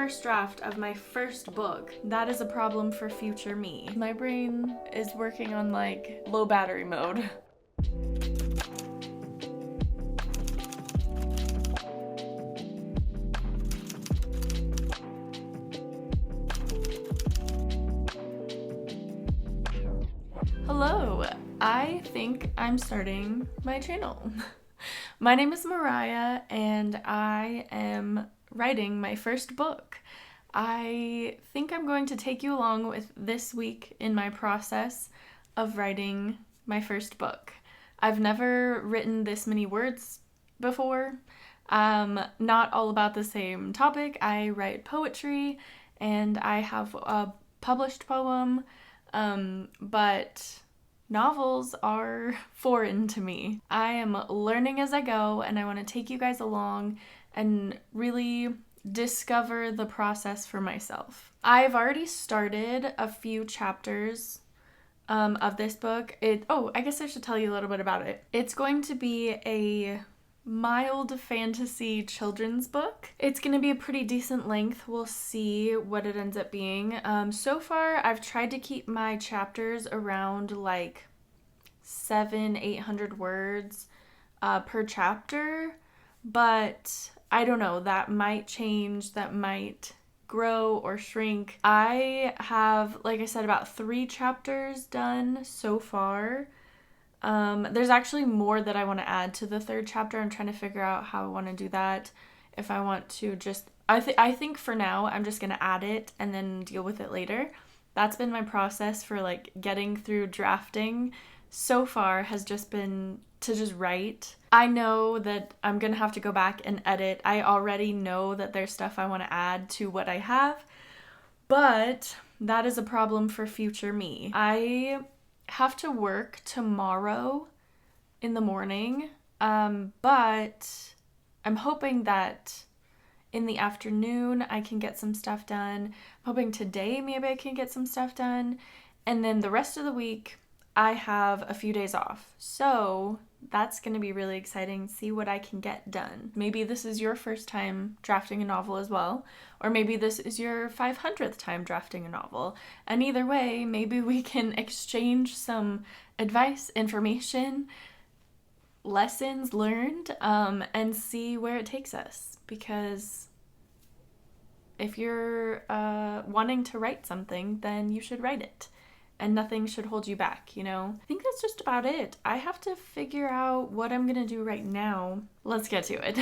first draft of my first book. That is a problem for future me. My brain is working on like low battery mode. Hello, I think I'm starting my channel. My name is Mariah and I am writing my first book. I think I'm going to take you along with this week in my process of writing my first book. I've never written this many words before. Not all about the same topic. I write poetry and I have a published poem, but novels are foreign to me. I am learning as I go, and I want to take you guys along and really discover the process for myself. I've already started a few chapters of this book. I guess I should tell you a little bit about it. It's going to be a mild fantasy children's book. It's going to be a pretty decent length. We'll see what it ends up being. So far, I've tried to keep my chapters around like 700-800 words per chapter, but I don't know, that might change, that might grow or shrink. I have, like I said, about 3 chapters done so far. There's actually more that I want to add to the 3rd chapter. I'm trying to figure out how I want to do that. If I want to just, I think for now, I'm just going to add it and then deal with it later. That's been my process for like getting through drafting so far, has just been to just write. I know that I'm going to have to go back and edit. I already know that there's stuff I want to add to what I have, but that is a problem for future me. I have to work tomorrow in the morning, but I'm hoping that in the afternoon I can get some stuff done. I'm hoping today maybe I can get some stuff done, and then the rest of the week I have a few days off. So that's going to be really exciting, see what I can get done. Maybe this is your first time drafting a novel as well, or maybe this is your 500th time drafting a novel. And either way, maybe we can exchange some advice, information, lessons learned, and see where it takes us. Because if you're wanting to write something, then you should write it. And nothing should hold you back, you know? I think that's just about it. I have to figure out what I'm gonna do right now. Let's get to it.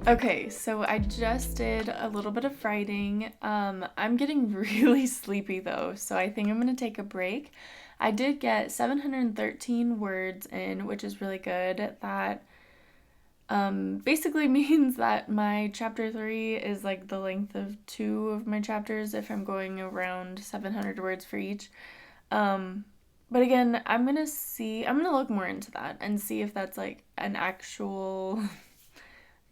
Okay, so I just did a little bit of writing. I'm getting really sleepy though, so I think I'm gonna take a break. I did get 713 words in, which is really good. That basically means that my chapter 3 is like the length of 2 of my chapters if I'm going around 700 words for each. But again, I'm gonna look more into that and see if that's like an actual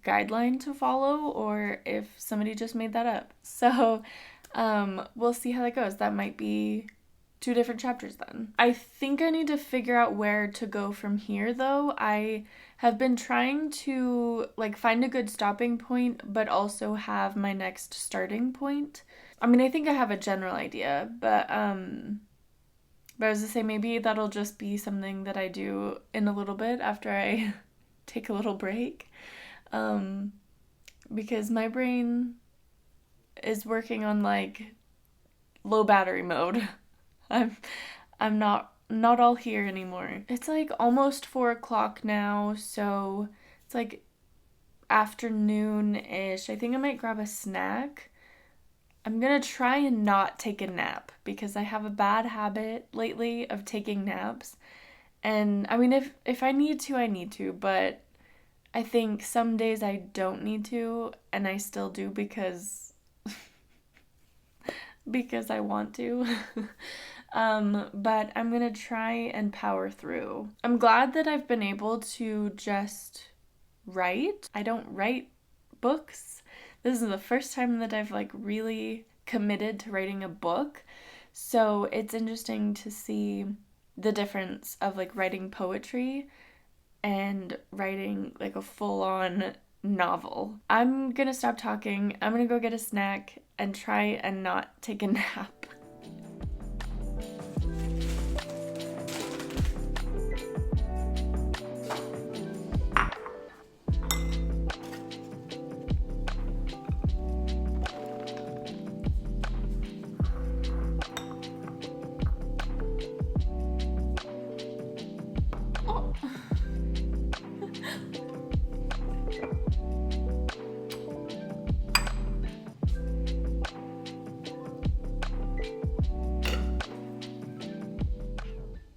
guideline to follow or if somebody just made that up. So we'll see how that goes. That might be 2 different chapters then. I think I need to figure out where to go from here though. I have been trying to like find a good stopping point but also have my next starting point. I mean, I think I have a general idea, but I was to say maybe that'll just be something that I do in a little bit after I take a little break. Because my brain is working on like low battery mode. I'm not all here anymore. It's like almost 4 o'clock now, so it's like afternoon-ish. I think I might grab a snack. I'm gonna try and not take a nap because I have a bad habit lately of taking naps. And I mean, if I need to, I need to, but I think some days I don't need to, and I still do because I want to. But I'm gonna try and power through. I'm glad that I've been able to just write. I don't write books. This is the first time that I've like really committed to writing a book. So it's interesting to see the difference of like writing poetry and writing like a full-on novel. I'm gonna stop talking. I'm gonna go get a snack and try and not take a nap.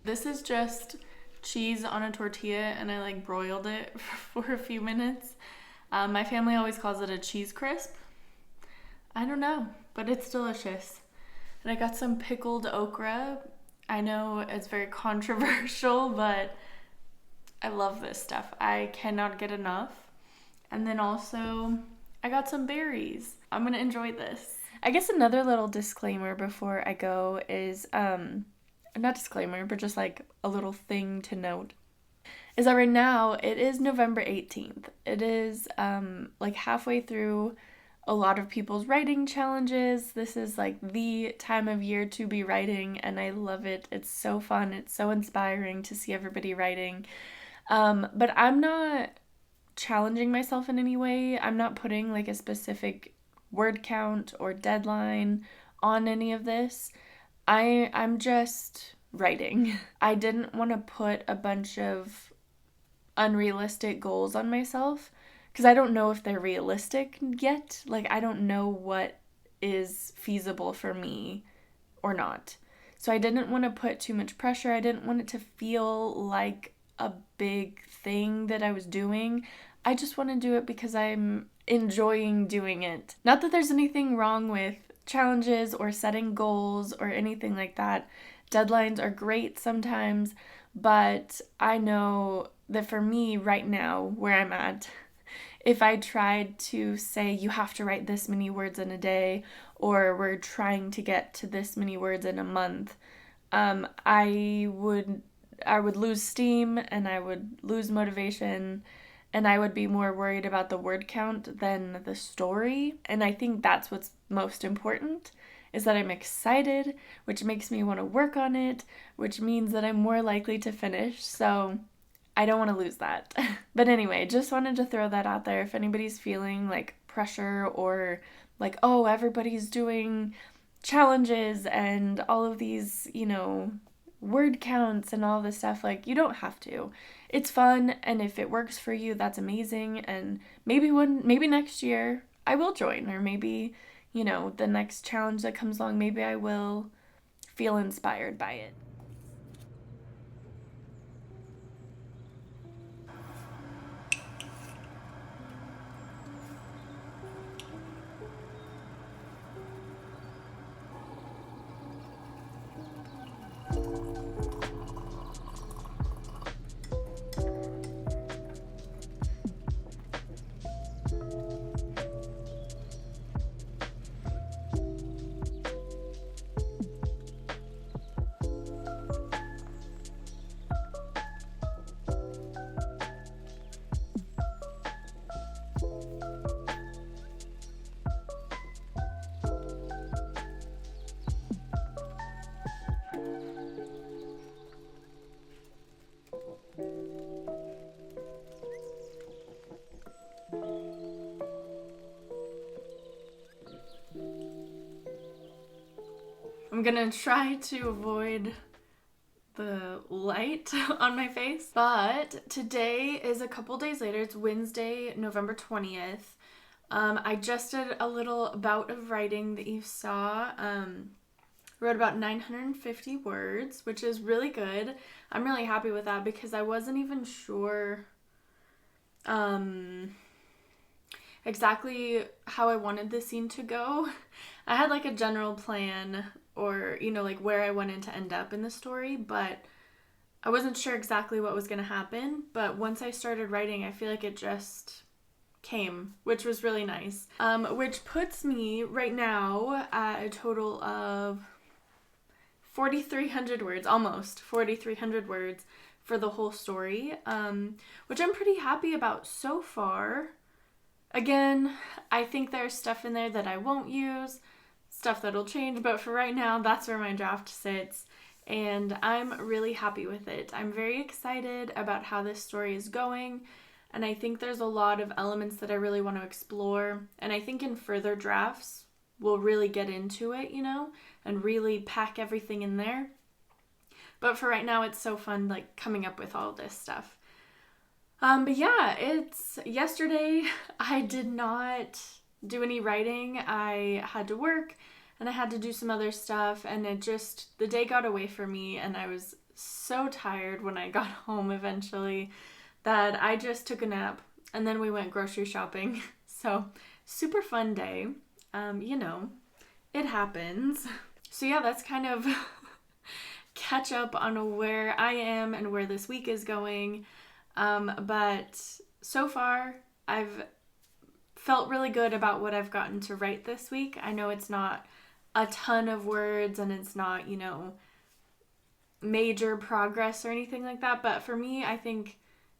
This is just cheese on a tortilla, and I like broiled it for a few minutes. My family always calls it a cheese crisp. I don't know, but it's delicious. And I got some pickled okra. I know it's very controversial, but I love this stuff. I cannot get enough. And then also, I got some berries. I'm gonna enjoy this. I guess another little disclaimer before I go is, not disclaimer, but just like a little thing to note, is that right now it is November 18th. It is like halfway through a lot of people's writing challenges. This is like the time of year to be writing, and I love it. It's so fun. It's so inspiring to see everybody writing. But I'm not challenging myself in any way. I'm not putting like a specific word count or deadline on any of this. I'm just writing. I didn't want to put a bunch of unrealistic goals on myself because I don't know if they're realistic yet. Like, I don't know what is feasible for me or not. So I didn't want to put too much pressure. I didn't want it to feel like a big thing that I was doing. I just want to do it because I'm enjoying doing it. Not that there's anything wrong with challenges or setting goals or anything like that. Deadlines are great sometimes, but I know that for me right now, where I'm at, if I tried to say you have to write this many words in a day, or we're trying to get to this many words in a month, I would lose steam and I would lose motivation, and I would be more worried about the word count than the story. And I think that's what's most important, is that I'm excited, which makes me want to work on it, which means that I'm more likely to finish. So I don't want to lose that. But anyway, just wanted to throw that out there. If anybody's feeling like pressure or like, oh, everybody's doing challenges and all of these, word counts and all this stuff, like, you don't have to. It's fun, and if it works for you, that's amazing. And maybe next year I will join, or maybe, the next challenge that comes along, maybe I will feel inspired by it. I'm gonna try to avoid the light on my face, but today is a couple days later. It's Wednesday, November 20th. I just did a little bout of writing that you saw. Wrote about 950 words, which is really good. I'm really happy with that because I wasn't even sure. exactly how I wanted the scene to go. I had like a general plan, or, you know, like where I wanted to end up in the story, but I wasn't sure exactly what was going to happen. But once I started writing, I feel like it just came, which was really nice. Which puts me right now at a total of 4,300 words, almost 4,300 words for the whole story, which I'm pretty happy about so far. Again, I think there's stuff in there that I won't use, stuff that'll change, but for right now, that's where my draft sits, and I'm really happy with it. I'm very excited about how this story is going, and I think there's a lot of elements that I really want to explore, and I think in further drafts, we'll really get into it, you know, and really pack everything in there. But for right now, it's so fun, like, coming up with all this stuff. But yeah, it's yesterday. I did not do any writing. I had to work and I had to do some other stuff, and the day got away from me, and I was so tired when I got home eventually that I just took a nap, and then we went grocery shopping. So super fun day. You know, it happens. So yeah, that's kind of catch up on where I am and where this week is going. But so far, I've felt really good about what I've gotten to write this week. I know it's not a ton of words and it's not, you know, major progress or anything like that. But for me, I think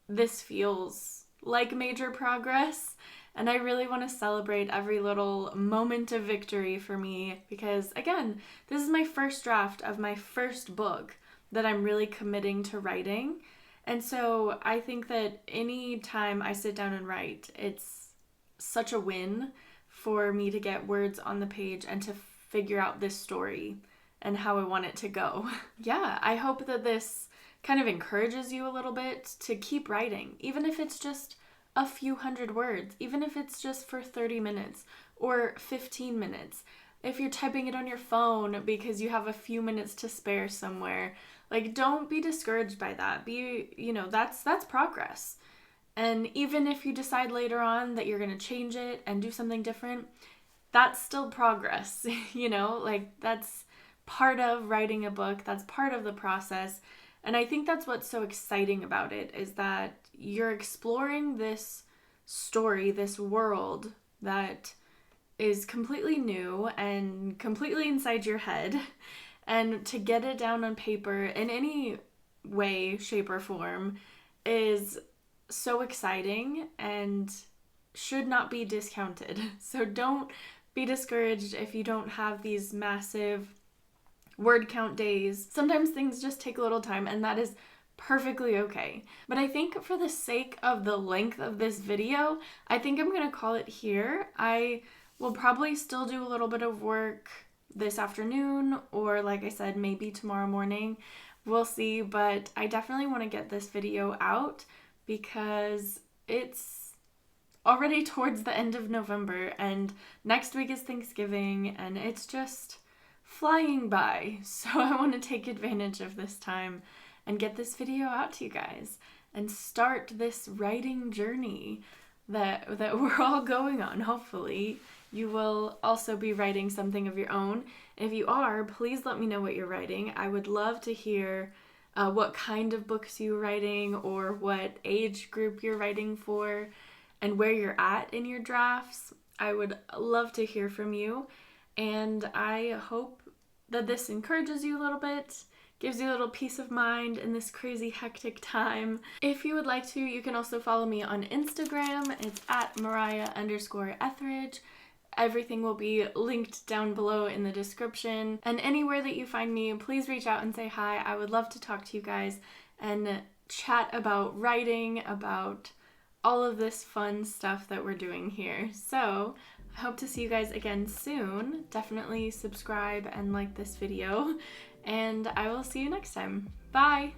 this feels like major progress. And I really want to celebrate every little moment of victory for me because, again, this is my first draft of my first book that I'm really committing to writing. And so I think that any time I sit down and write, it's such a win for me to get words on the page and to figure out this story and how I want it to go. Yeah, I hope that this kind of encourages you a little bit to keep writing, even if it's just a few hundred words, even if it's just for 30 minutes or 15 minutes. If you're typing it on your phone because you have a few minutes to spare somewhere, like, don't be discouraged by that. That's progress. And even if you decide later on that you're going to change it and do something different, that's still progress, you know? Like, that's part of writing a book. That's part of the process. And I think that's what's so exciting about it, is that you're exploring this story, this world that is completely new and completely inside your head. And to get it down on paper in any way, shape, or form is so exciting and should not be discounted. So don't be discouraged if you don't have these massive word count days. Sometimes things just take a little time, and that is perfectly okay. But I think for the sake of the length of this video, I think I'm going to call it here. I will probably still do a little bit of work this afternoon, or like I said, maybe tomorrow morning. We'll see, but I definitely want to get this video out because it's already towards the end of November and next week is Thanksgiving and it's just flying by. So I want to take advantage of this time and get this video out to you guys and start this writing journey that we're all going on. Hopefully you will also be writing something of your own. If you are, please let me know what you're writing. I would love to hear what kind of books you're writing or what age group you're writing for and where you're at in your drafts. I would love to hear from you, and I hope that this encourages you a little bit, gives you a little peace of mind in this crazy hectic time. If you would like to, you can also follow me on Instagram. It's at Mariah_Etheridge. Everything will be linked down below in the description. And anywhere that you find me, please reach out and say hi. I would love to talk to you guys and chat about writing, about all of this fun stuff that we're doing here. So I hope to see you guys again soon. Definitely subscribe and like this video, and I will see you next time. Bye!